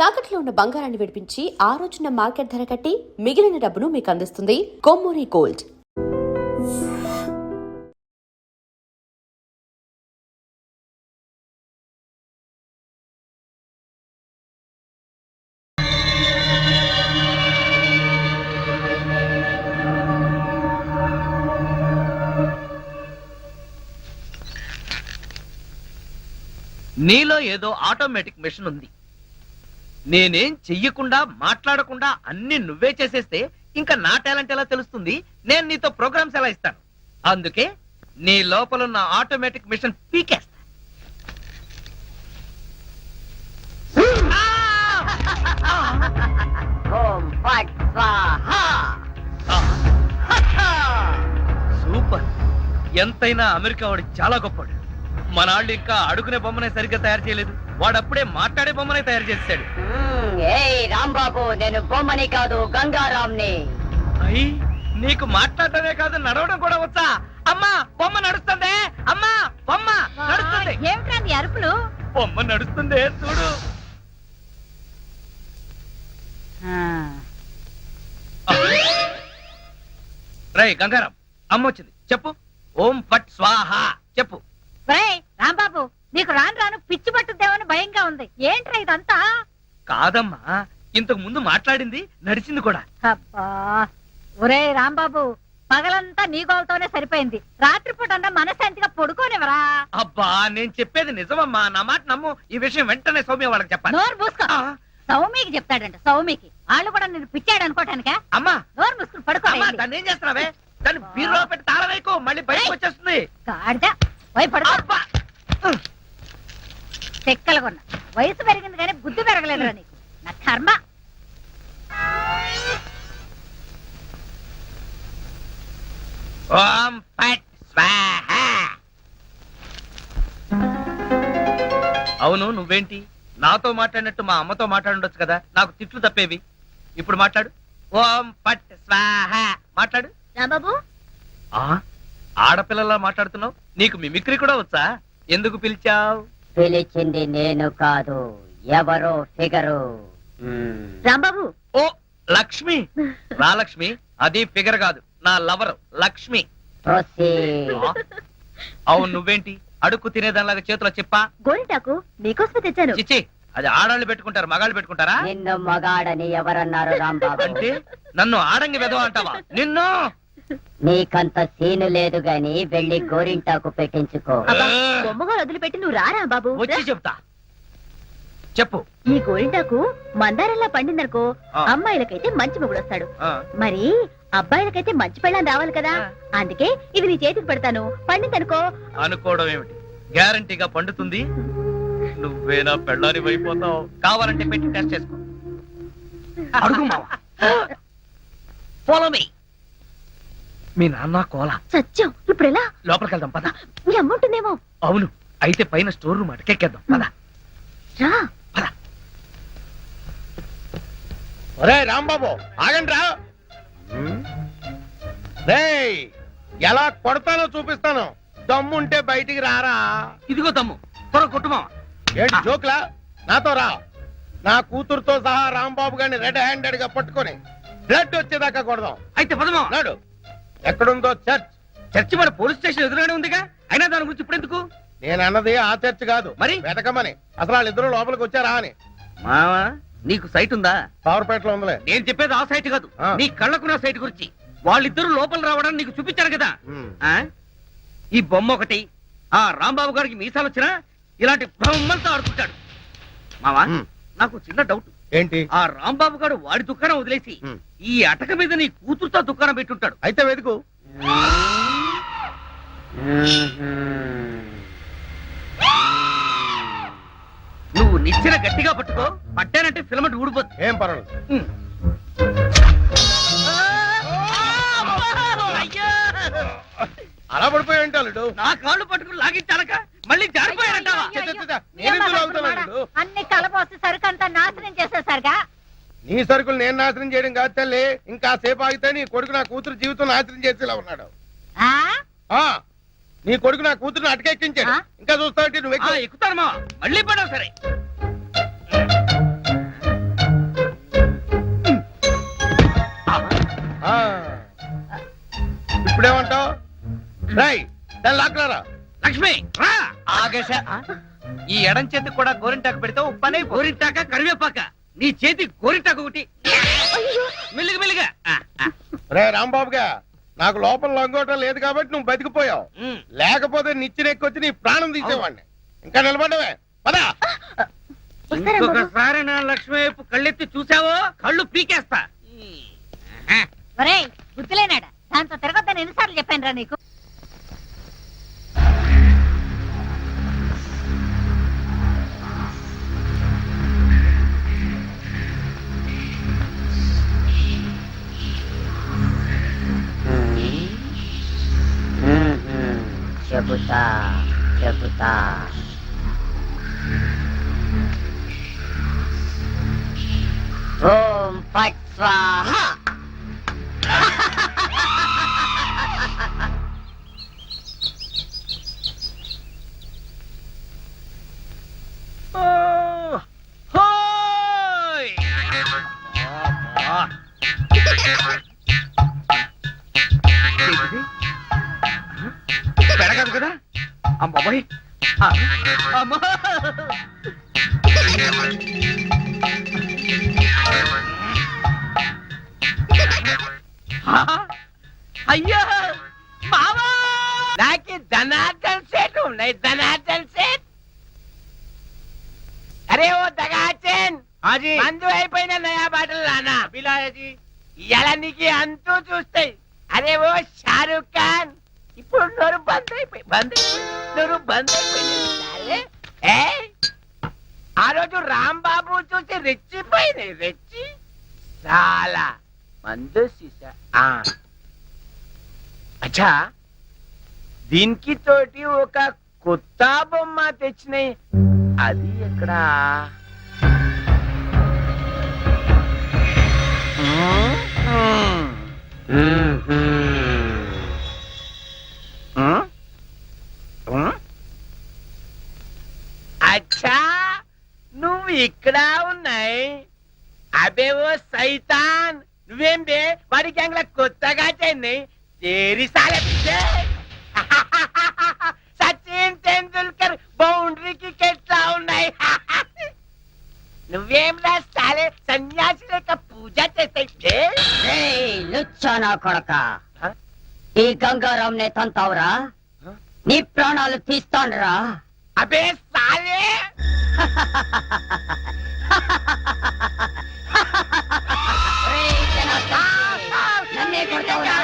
తాకట్లో ఉన్న బంగారాన్ని విడిపించి ఆ రోజున మార్కెట్ ధర కట్టి మిగిలిన డబ్బును మీకు అందిస్తుంది కొమ్మూరి గోల్డ్. నీలో ఏదో ఆటోమేటిక్ మిషన్ ఉంది. నేనేం చెయ్యకుండా మాట్లాడకుండా అన్ని నువ్వే చేసేస్తే ఇంకా నా టాలెంట్ ఎలా తెలుస్తుంది? నేను నీతో ప్రోగ్రామ్స్ ఎలా ఇస్తాను? అందుకే నీ లోపలున్న ఆటోమేటిక్ మిషన్ పీకేస్తా. సూపర్. ఎంతైనా అమెరికా వాడు చాలా గొప్పవాడు. మన వాళ్ళు ఇంకా అడుగునే బొమ్మనే సరిగ్గా తయారు చేయలేదు, వాడప్పుడే మాట్లాడే బొమ్మనే తయారు చేశాడు. రాంబాబు, నేను బొమ్మని కాదు గంగారాంని. అయ్యి, నీకు మాట్లాడటమే కాదు నడవడం కూడా వచ్చా? అమ్మా బొమ్మ నడుస్తుంది, అమ్మా బొమ్మ నడుస్తుంది. ఏమిటండి అరుపులు? బొమ్మ నడుస్తుంది చూడు. రై గంగారాం, అమ్మ వచ్చింది, చెప్పు. ఓం ఫట్ స్వాహ చెప్పు. రాంబాబు, నీకు రాను రాను పిచ్చి పట్టుద్దేమని భయంగా ఉంది. ఏంట్రా ఇదంతా? కాదమ్మా, ఇంతకు ముందు మాట్లాడింది నడిచింది కూడా. అబ్బా, ఒరే రాంబాబు, పగలంతా నీ గోలతోనే సరిపోయింది. రాత్రిపూట అన్నా మనశాంతిగా పడుకోనివరా? అబ్బా, నేను చెప్పేది నిజమమ్మా, నా మాట నమ్ము. ఈ విషయం వెంటనే సౌమ్య వాళ్ళకి చెప్పాలి. నోరు మూసుకో. సౌమికి చెప్తాడంట. సౌమికి వాళ్ళు కూడా నేను పిచ్చాడు అనుకోటానికా? అమ్మా నోరు మూసుకుని పడుకో. దాన్ని ఏం చేస్తున్నావే? దాన్ని బీరులో పెట్టి తాళం వేయకు, మళ్ళీ బయటకు వచ్చేస్తుంది. గాడిద, పోయి పడుకో. చెక్కలుగొన్న వయసు పెరిగింది కానీ బుద్ధి పెరగలేదురా నీకు. నా కర్మ. ఓం ఫట్ స్వాహ. అవును, నువ్వేంటి నాతో మాట్లాడినట్టు మా అమ్మతో మాట్లాడుండొచ్చు కదా, నాకు తిట్లు తప్పేవి. ఇప్పుడు మాట్లాడు. ఓం ఫట్ స్వాహ మాట్లాడు. రాంబాబు, ఆడపిల్లలా మాట్లాడుతున్నావు. నీకు మిమిక్రీ కూడా వచ్చా? ఎందుకు పిలిచావు? పిలిచింది నేను కాదు, ఎవరో ఫిగరు. రాంబాబు. ఓ లక్ష్మి. రా లక్ష్మి, అది ఫిగర్ కాదు, నా లవర్ లక్ష్మి. అవును, నువ్వేంటి అడుక్కు తినేదానిలాగా చేతిలో చెప్పా? గోరింటాకు నీకోసమే తెచ్చాను. చిచ్చి, అది ఆడాళ్ళు పెట్టుకుంటారు, మగాళ్ళు పెట్టుకుంటారా? నిన్ను మగాడని ఎవరన్నారు రాంబాబు? అంటే నన్ను ఆడంగి వెదవ అంటావా? నిన్ను. నీకంత సీను లేదు గాని వెళ్ళి గోరింటాకు పెట్టించుకో. బొమ్మగా వదిలిపెట్టి నువ్వు రారా బాబు. వచ్చి చెప్తా, చెప్పు. ఈ గోరింటాకు మందారంలా పండిందనుకో, అమ్మాయిలకైతే మంచి మొగుడు వస్తాడు, మరి అబ్బాయిలకైతే మంచి పెళ్ళాన్ని రావాలి కదా. అందుకే ఇది నీ చేతికి పెడతాను, పండిందనుకో. అనుకోవడం ఏమిటి, గ్యారంటీగా పండుతుంది. నువ్వేనా పెళ్ళాని అయిపోతావు. కావాలంటే పెట్టి టెస్ట్ చేసుకో. అడుగు మావా. Follow me. మీ నాన్న కోల సత్యం. ఇప్పుడు ఎలా? లోపలికి వెళ్దాం పద. నీ అమ్ముంటుందేమో. అవును, అయితే పైన స్టోర్ రూమ్ అటకెక్కేద్దాం పద. రా. ఒరే రాంబాబు, ఆగండి రా. రేయ్, ఎలా కొడతానో చూపిస్తాను. దమ్ముంటే బయటికి రారా. ఇదిగో దమ్ము, త్వర కొట్టుమా. ఏంటి జోక్లా? నాతో రా. నా కూతురుతో సహా రాంబాబు గారిని రెడ్ హ్యాండెడ్ గా పట్టుకొని బ్లడ్ వచ్చేదాకా కొడదాం. అయితే పదమా. నాడు ఎక్కడుందో చర్చ్. చర్చి మన పోలీస్ స్టేషన్ ఎదురుగానే ఉందిగా, అయినా దాని గురించి ఇప్పుడు ఎందుకు? నేను అన్నది ఆ చర్చ్ కాదు, మరి వెతకమని. అసలు వాళ్ళిద్దరూ లోపలికి వచ్చారా అని. మావా, నీకు సైట్ ఉందా? పవర్పేటలో ఉందిలే. నేను చెప్పేది ఆ సైట్ కాదు, నీ కళ్ళకున్న సైట్ గురించి. వాళ్ళిద్దరూ లోపల రావడానికి నీకు చూపించారు కదా. ఈ బొమ్మ ఒకటి, ఆ రాంబాబు గారికి మీసాలు వచ్చినా ఇలాంటి బొమ్మలతో ఆడుకుంటాడు. మావా, నాకు చిన్న డౌట్. ఏంటి? ఆ రాంబాబు గారు వాడి దుకాణం వదిలేసి ఈ అటక మీద నీ కూతురుతో దుకాణం పెట్టుంటాడు. అయితే వెతుకు. నువ్వు నిచ్చెన గట్టిగా పట్టుకో, పట్టానంటే ఫిలమెంట్ ఊడిపోద్ది. ఏం పర్వాలేదు. అలా పడిపోయి ఉంటాడు. నా కాళ్ళు పట్టుకుని లాగించాలక మళ్ళీ జారిపోయారంటావా? అన్ని కలపోసి సరుకంతా నాశనం చేసేసరిగా. నీ సరుకులు నేను నాశనం చేయడం కాదు తల్లి. ఇంకా సేపు ఆగితే నీ కొడుకు నా కూతురు జీవితం నాశనం చేసేలా ఉన్నాడు. నీ కొడుకు నా కూతురుని అటకెక్కించాడు. ఇంకా చూస్తావంటే నువ్వు ఎక్కుతాను మా. మళ్ళీ పడవు సరే. ఇప్పుడేమంటావు? రై దాన్ని లాక్కలారా. లక్ష్మి రా ఆగేశ ఈ ఎడం చేతికి కూడా గోరింటాకు పెడితే ఉప్పనే గోరింటాక కరివేపాక నీ చేతి గోరింటాకు ఒకటి మెల్లిగా మెల్లిగా రే రాంబాబుగా, నాకు లోపల లంగోటం లేదు కాబట్టి నువ్వు బతికిపోయావు. లేకపోతే నిచ్చినెక్కొచ్చి నీ ప్రాణం తీసేవాడిని. ఇంకా నిలబడవే పదా. ఇంకొకసారి నా లక్ష్మి వైపు కళ్ళెత్తి చూసావో కళ్ళు పీకేస్తా. ఒరేయ్ గుర్తులేనాడా, దాంతో తిరగొద్దని ఎన్నిసార్లు చెప్పాను రా నీకు. చెబుతా చెబుతా ఓం ఫట్ స్వాహా. పెడగదు కదా అమ్మాయి అమ్మా అయ్యో మామా నాకు ధనార్దన్ సెట్ ఉన్నాయి. ధనార్దన్ సెట్. అరే ఓ దగాచన్ మందు అయిపోయిన నయా బాటలు రానా బిలాయజీ ఇలా నీకు అంతూ చూస్తాయి. అరే ఓ షారూక్ ఖాన్ ఇప్పుడు నోరు బంద్ అయిపోయి నోరు బంద్ అయిపోయింది. ఆ రోజు రాంబాబు చూసి రెచ్చిపోయింది. రెచ్చి చాలా మందు సీసా. అచ్చా దీనికి తోటి ఒక కొత్త బొమ్మ తెచ్చినాయి. అది ఎక్కడా? అచ్చా నువ్వు ఇక్కడ ఉన్నాయి. అబే ఓ సైతాన్ నువ్వేం బే వాడి గ్యాంగ్ లా కొత్తగా చెన్నై తేరి సాలే సచిన్ తెండూల్కర్ బౌండరీకి కెట్లా ఉన్నాయి. నువ్వేం రాస్తాలే సన్యాసి లేక పూజ చేస్తాయి. లుచ్చానా కొడక, ఈ గంగారాం నే తంతావురా, నీ ప్రాణాలు తీస్తానురా. అబే సాలే నన్నే కొడతావురా?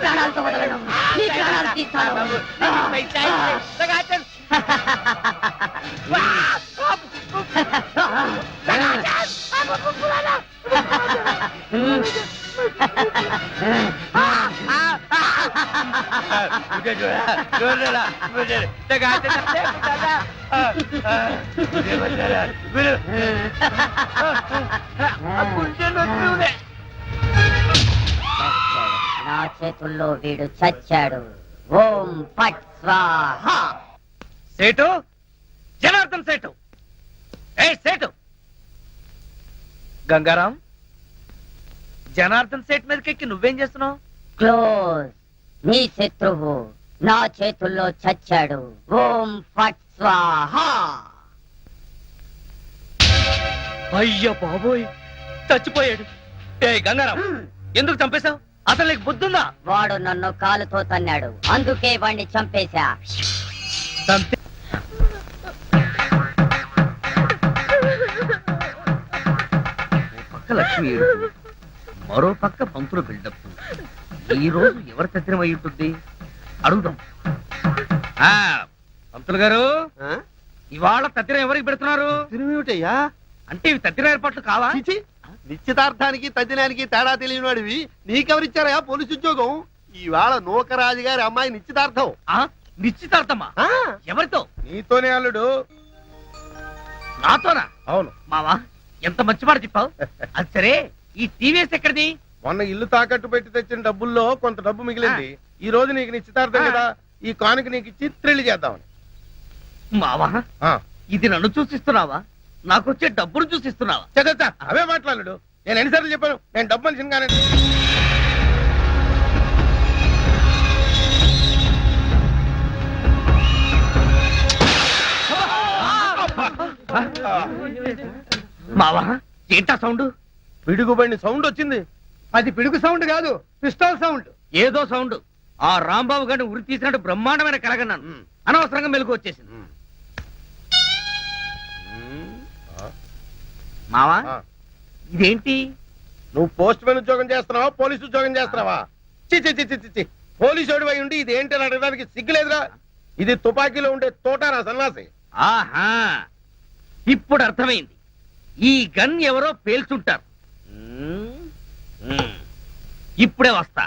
ప్రాణాలతో వదలను, నీ ప్రాణాలు తీస్తాను. నా చేతుల్లో వీడు చచ్చాడు. ఓం ఫట్ స్వాహా. సేటు జనార్దన్ సేటు. ఏ సేటు గంగారాం, జనార్దన్ సేట్ మీదకెక్కి నువ్వేం చేస్తున్నావు? క్లోజ్. నీ శత్రువు నా చేతుల్లో చచ్చాడు. ఓం ఫట్ స్వాహా. అయ్యో బాబోయ్ చచ్చిపోయాడు. ఏ గంగారాం ఎందుకు చంపేశావు? అసలు నీకు బుద్ధుందా? వాడు నన్ను కాలుతో తన్నాడు, అందుకే వాణ్ణి చంపేశా. పక్క లక్ష్మి ఏడుపు, మరో పక్క పంతులు బిల్డప్. ఈ రోజు ఎవరి తత్తిరం అయి ఉంటుంది? అడుగుదాం. పంతులు గారు, ఇవాళ తత్తిరం ఎవరికి పెడుతున్నారు? తిరుమేమిటయ్యా? అంటే ఇవి తత్తిరం ఏర్పాట్లు కావా? నిశ్చితార్థానికి తద్దినానికి తేడా తెలియని వాడివి నీకెవరిచ్చారయా పోలీసు ఉద్యోగం? ఈవేళ నూకరాజు గారి అమ్మాయి నిశ్చితార్థం. నిశ్చితార్థమా? ఎవరితో? నీతోనే అల్లుడు. నాతోనా? అవును మావా ఎంత మంచి మాట చెప్పావు. అది సరే, ఈ టీవీఎస్ ఎక్కడిది? మొన్న ఇల్లు తాకట్టు పెట్టి తెచ్చిన డబ్బుల్లో కొంత డబ్బు మిగిలింది. ఈ రోజు నీకు నిశ్చితార్థం కదా, ఈ కానుక నీకు ఇచ్చి త్రిల్లి చేద్దామని. మావా ఆ, ఇది నన్ను చూసిస్తున్నావా, నాకొచ్చే డబ్బును చూసిస్తున్నావా? చచ్చా అవే మాట్లాడు. నేను ఎన్నిసార్లు చెప్పాను నేను డబ్బు మనిషిని కానీ. మావా ఏంటా సౌండ్? పిడుగుబడిన సౌండ్ వచ్చింది. అది పిడుగు సౌండ్ కాదు, పిస్టల్ సౌండ్. ఏదో సౌండ్. ఆ రాంబాబు గారిని ఉరి తీసినట్టు బ్రహ్మాండమైన కలగన్నాను. అనవసరంగా మెలకు వచ్చేసింది. మావా ఆ, ఇదేంటి? నువ్వు పోస్ట్ మ్యాన్ ఉద్యోగం చేస్తున్నావా, పోలీసు ఉద్యోగం చేస్తున్నావా? చి పోలీసు ఓడి ఉండి ఇది ఏంటి అని అడగడానికి సిగ్గులేదురా? ఇది తుపాకీలో ఉండే తోటారా సన్నాసి. ఆహా ఇప్పుడు అర్థమైంది. ఈ గన్ ఎవరో పేల్చుంటారు. ఇప్పుడే వస్తా.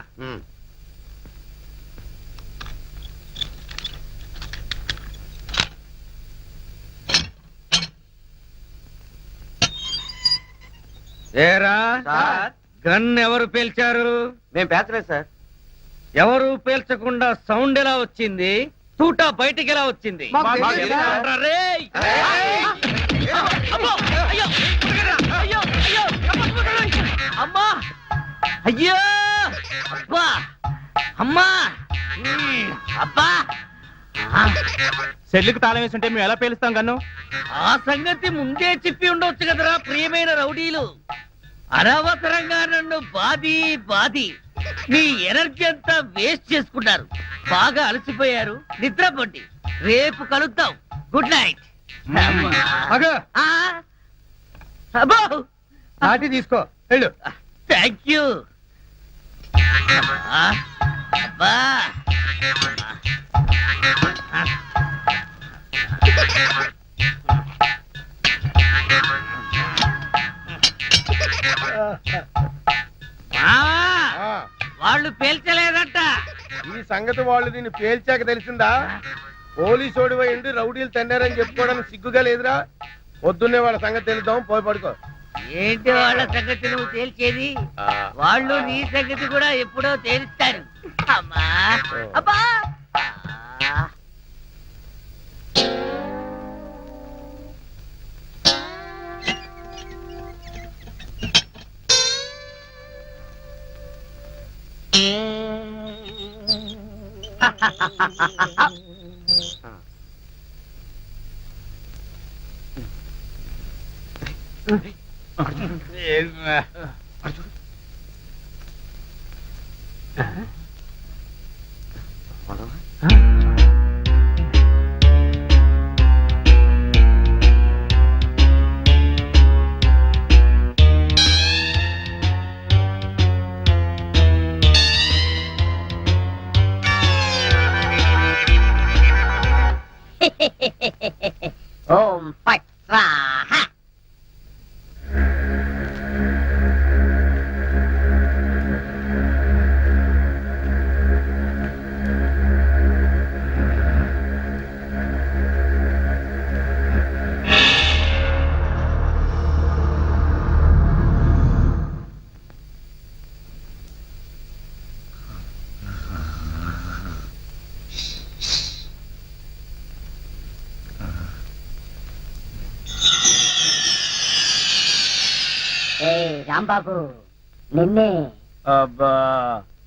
ఏరా గన్ ఎవరు పేల్చారు? మేము పేర్చలేదు సార్. ఎవరు పేల్చకుండా సౌండ్ ఎలా వచ్చింది? తూటా బయటికి ఎలా వచ్చింది? మాకు తెలియదు సార్. ఏంట్రా రేయ్? అమ్మో! అయ్యో! అయ్యో! అయ్యో! అమ్మా! అయ్యో! అబ్బా! అమ్మా! అబ్బా! సెల్లుకి తాళం వేసి ఉంటే మేము ఎలా పేలుస్తాం గన్ను? ఆ సంగతి ముందే చెప్పి ఉండొచ్చు కదరా ప్రియమైన రౌడీలు. అనవసరంగా నన్ను బాది మీ ఎనర్జీ అంతా వేస్ట్ చేసుకున్నారు. బాగా అలసిపోయారు, నిద్రపోండి. రేపు కలుద్దాం. Good night. అగో అబ్బో నాటి తీసుకో వెళ్ళు. Thank you. అబ్బా ఆ, వాళ్ళు పేల్చలేదట. ఈ సంగతి వాళ్ళు నిన్ను పేల్చాక తెలిసిందా? పోలీసు ఓడివై ఉండి రౌడీలు తన్నారని చెప్పుకోవడానికి సిగ్గుగా లేదురా? పొద్దున్నే వాళ్ళ సంగతి తెలుద్దాం, పోయి పడుకో. ఏంటి వాళ్ళ సంగతి నువ్వు తేల్చేది? ఆ, వాళ్ళు నీ సంగతి కూడా ఎప్పుడో తేలుస్తారు. అమ్మా అబ్బా ఆ. ఓం ఫట్ స్వాహ. ఏ రాంబాబు, నిన్నే. అబ్బా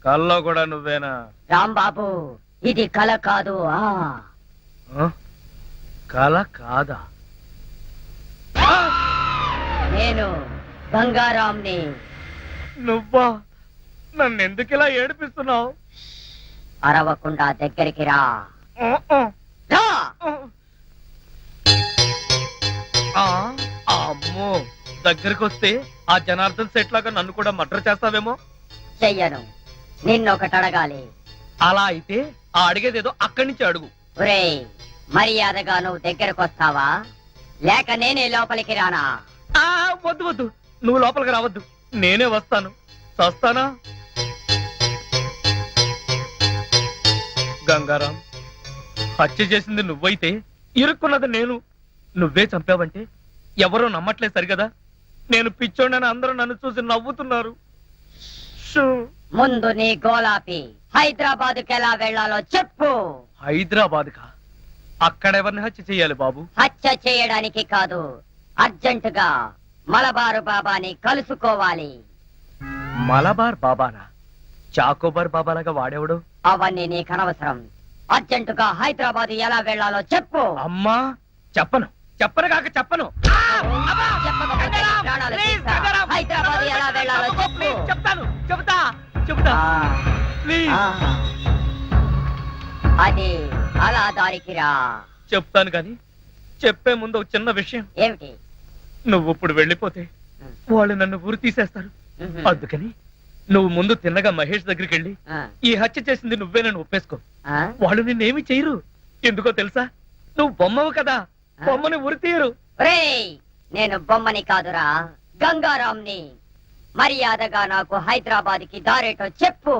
కల్లో కూడా నువ్వేనా? రాంబాబు, ఇది కల కాదు. కల కాదా? నేను గంగారాంని. నువ్వా? నన్ను ఎందుకు ఇలా ఏడిపిస్తున్నావు? అరవకుండా దగ్గరికి రా. రా. అమ్మో, దగ్గరికి వస్తే ఆ జనార్దన్ సెట్ లాగా నన్ను కూడా మర్డర్ చేస్తావేమో. చెయ్యను. నిన్నొకటి అడగాలి. అలా అయితే ఆ అడిగేదేదో అక్కడి నుంచి అడుగు. ఒరేయ్, మర్యాదగా నువ్వు దగ్గరకు వస్తావా, లేక నేనే లోపలికి రానా? ఆ వద్దు వద్దు, నువ్వు లోపలికి రావద్దు, నేనే వస్తాను. చస్తానా? గంగారాం, హత్య చేసింది నువ్వైతే ఇరుక్కున్నది నేను. నువ్వే చంపావంటే ఎవరో నమ్మట్లేదు సరిగదా? నేను పిచ్చోడని అందరూ నన్ను చూసి నవ్వుతున్నారు. ముందు నీ గోలాపి హైదరాబాద్కి ఎలా వెళ్ళాలో చెప్పు. హైదరాబాద్ కా? అక్కడెవరిని హత్య చెయ్యాలి బాబు? హత్య చేయడానికి కాదు, అర్జెంటుగా మలబారు బాబాని కలుసుకోవాలి. మలబార్ బాబానా? చాకోబార్ బాబాలాగా వాడేవాడు? అవన్నీ నీకు అనవసరం. అర్జెంటుగా హైదరాబాద్ ఎలా వెళ్ళాలో చెప్పు. అమ్మా చెప్పను, చెప్పను కాక చెప్పను. చెప్పకపోతే నీ ప్రాణాలు తీస్తా. హైదరాబాద్ ఎలా వెళ్ళాలో చెప్పు. చెప్తాను, చెబుతా చెబుతా ప్లీజ్. అది అలా దారికి రా. చెప్తాను గాని చెప్పే ముందు ఒక చిన్న విషయం. ఏమిటి? నువ్వు ఇప్పుడు వెళ్ళిపోతే వాళ్ళు నన్ను ఊరు తీసేస్తారు. అందుకని నువ్వు ముందు తిన్నగా మహేష్ దగ్గరికి వెళ్ళి ఈ హత్య చేసింది నువ్వేనని ఒప్పేసుకో. వాళ్ళు నిన్నేమి చేయరు. ఎందుకో తెలుసా? నువ్వు బొమ్మవు కదా, బొమ్మని ఉరి తీయరు. ఒరేయ్, నేను బొమ్మని కాదురా, గంగారాంని. మర్యాదగా నాకు హైదరాబాద్ కి దారేటో చెప్పు.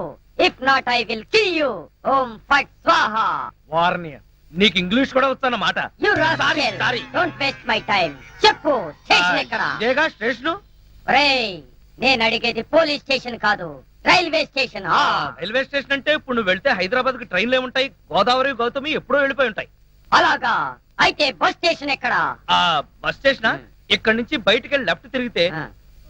If not I will kill you. ఓం ఫట్ స్వాహా. వార్నియ, నీకు ఇంగ్లీష్ కూడా వస్తానమాట. You rascal, don't waste my time. చెప్పు, స్టేషన్ ఎక్కడ? ఇదేగా స్టేషను. ఒరేయ్, నేను అడిగేది పోలీస్ స్టేషన్ కాదు, రైల్వే స్టేషన్. రైల్వే స్టేషన్ అంటే ఇప్పుడు నువ్వు వెళ్తే హైదరాబాద్ కి ట్రైన్లు ఏముంటాయి? గోదావరి గౌతమి ఎప్పుడో వెళ్ళిపోయి ఉంటాయి. అలాగా? అయితే బస్ స్టేషన్ ఎక్కడ? ఆ బస్ స్టేషన్ ఇక్కడ నుంచి బయటికి వెళ్ళి లెఫ్ట్ తిరిగితే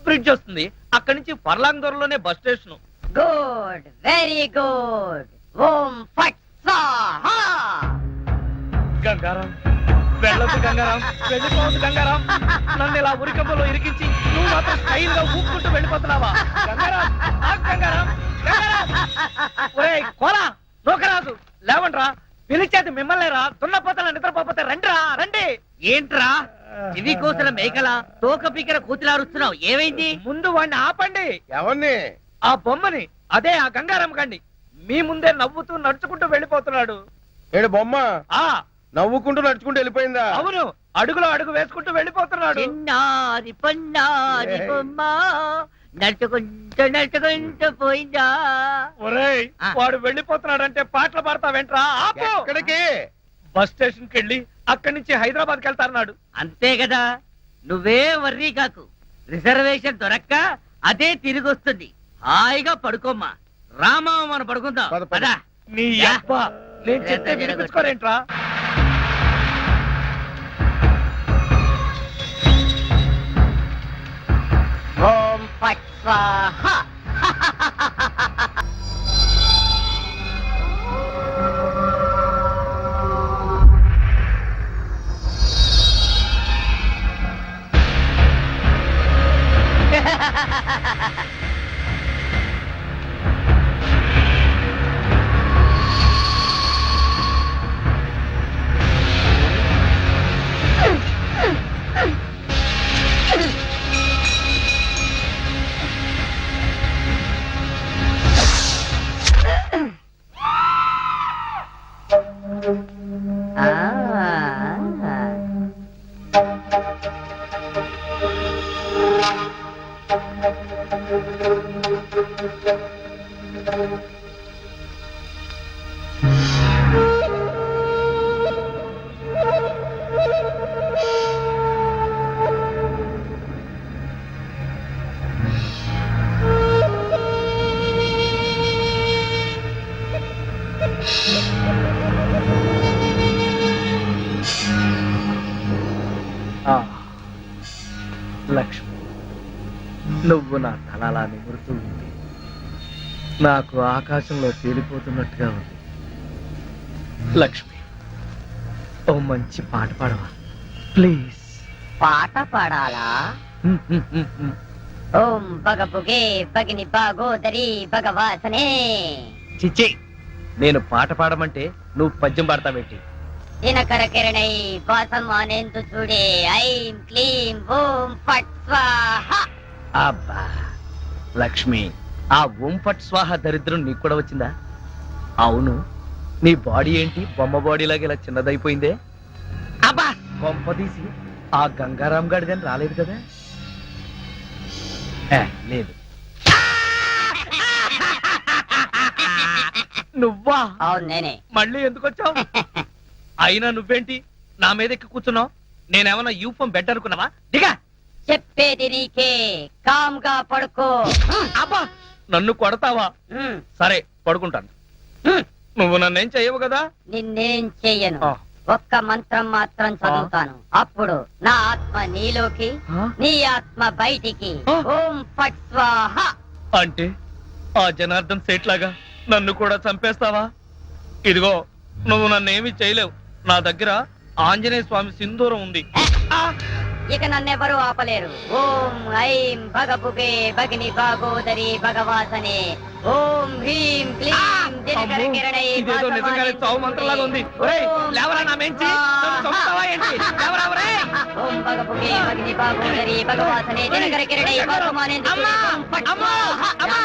బ్రిడ్జ్ వస్తుంది. అక్కడి నుంచి పర్లాంగ్ దూరంలోనే bus station. Good, very good. ఓం ఫట్ స్వాహా. గంగారాం, వెళ్ళొద్దు గంగారాం, వెళ్ళిపోవద్దు గంగారాం. నన్ను ఇలా ఉరికంపలో ఇరికించి నువ్వు మాత్రం స్టైల్ గా ఊపుకుంటూ వెళ్ళిపోతున్నావా? గంగారాం, ఆగు గంగారాం, గంగారాం. ఒరేయ్ కోలా, నూకరాజు, లేవండ్రా. పిలిచేది మిమ్మల్ని రా. దున్నపోతల నిద్రపోతే రండిరా, రండి. ఏంట్రా ఇవి కోసిన మేకల తోక పీకర కూతులారుస్తున్నావు? ఏమైంది? ముందు వాడిని ఆపండి. ఎవరిని? ఆ బొమ్మని, అదే ఆ గంగారాం గండి. మీ ముందే నవ్వుతూ నడుచుకుంటూ వెళ్ళిపోతున్నాడు. ఏడు బొమ్మ ఆ నవ్వుకుంటూ నడుచుకుంటూ వెళ్ళిపోయిందా? అవును, అడుగులో అడుగు వేసుకుంటూ వెళ్ళిపోతున్నాడు. చిన్నారి పొన్నారి బొమ్మ నడుచుకుంటూ పోయిందా? ఒరేయ్, వాడు వెళ్ళిపోతున్నాడంటే పాటలు పాడతా వెంట్రా. ఆపు. ఎక్కడికి? బస్ స్టేషన్ కి వెళ్ళి అక్కడి నుంచి హైదరాబాద్ కి వెళ్తారన్నాడు. అంతే కదా, నువ్వే వర్రీ కాకు. రిజర్వేషన్ దొరక్క అదే తిరిగి వస్తుంది. హాయిగా పడుకోమ్మా. రామా, మనం పడుకుందాం. పద, పద. పద. నీ అబ్బా, నేను చెప్తే వినిపించుకోరేంట్రా? ఓం ఫట్ స్వాహా. లక్ష్మి, నువ్వు నా తలలా నిమురుతూ ఉంది. నాకు ఆకాశంలో తేలిపోతున్నట్టుగా ఉంది. లక్ష్మి, ఓ మంచి పాట పాడవా ప్లీజ్? పాట పాడాలా? ఓం బగబుగే బగిని బాగోదరి భగవాసనే. చిచ్చి, నేను పాట పాడమంటే నువ్వు పద్యం పాడతావేంటి? దినకర కిరణై వాసం అనేందు చూడే. ఐం క్లీం ఓం ఫట్ స్వాహా. అబ్బా లక్ష్మి, ఆ ఓం ఫట్ స్వాహ దరిద్రం నీకు కూడా వచ్చిందా? అవును, నీ బాడీ ఏంటి బొమ్మ బాడీ లాగా ఇలా చిన్నదైపోయిందే? అబ్బా, కొంపదీసి ఆ గంగారాం గాడిదని రాలేదు కదా? లేదు. నువ్వా? అవును, నేనే. మళ్ళీ ఎందుకు వచ్చావు? అయినా నువ్వేంటి నా మీద ఎక్కి కూర్చున్నావు? నేనేమన్నా యూఫం బెడ్ అనుకున్నావా? దిగా. చెప్పేది నీకే, కామ్గా పడుకో. అబ్బా, నన్ను కొడతావా? ఉమ్, సరే పడుకుంటాను. నువ్వు నన్నేం చెయ్యవు కదా? నిన్నేం చెయ్యను. ఆ. ఒక్క మంత్రం మాత్రం చదువుతాను. అప్పుడు నా ఆత్మ నీలోకి, నీ ఆత్మ బయటికి. ఆ. ఓం ఫట్ స్వాహ. అంటే ఆ జనార్దన్ సేట్ లాగా నన్ను కూడా చంపేస్తావా? ఇదిగో నువ్వు నన్నేమి చేయలేవు. నా దగ్గర ఆంజనేయ స్వామి సింధూరం ఉంది. ఇక నన్నెవరూ ఆపలేరు. ఓం ఐం భగభుగే భగిని భాగోదరి భగవాసనే. ఓం హ్రీం క్లీం దినకర అమ్మో, కిరణై ఇదేదో నిజంగానే చావు మంత్రలాగా ఉంది. ఒరేయ్, లేవరా నా మెంచి. నన్ను చంపుతావా ఏంటి? లేవరా ఒరేయ్. ఓం భగభుగే భగిని భాగోదరి భగవాసనే దినకర కిరణై భాగమానే. అమ్మా, అమ్మా, అమ్మా, అమ్మా,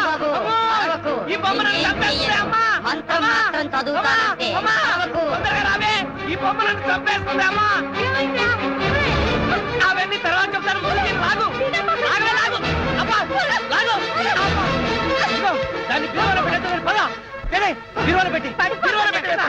ఈ బొమ్మ నన్ను చంపేస్తుంది, అమ్మా. మంత్రం మాత్రం చదువుతానంటే. అమ్మా, తొందరగా రావే. ఈ బొమ్మ నన్ను చంపేస్తుంది, అమ్మా. అవన్నీ తర్వాత చెప్తాను. ముందు నేను లాగు. లాగవే, లాగు. అబ్బా, లాగు. అబ్బా. ఇదిగో, దాన్ని బీరువాలో పెట్టేద్దామని పద. ఏడే, బీరువాలో పెట్టి.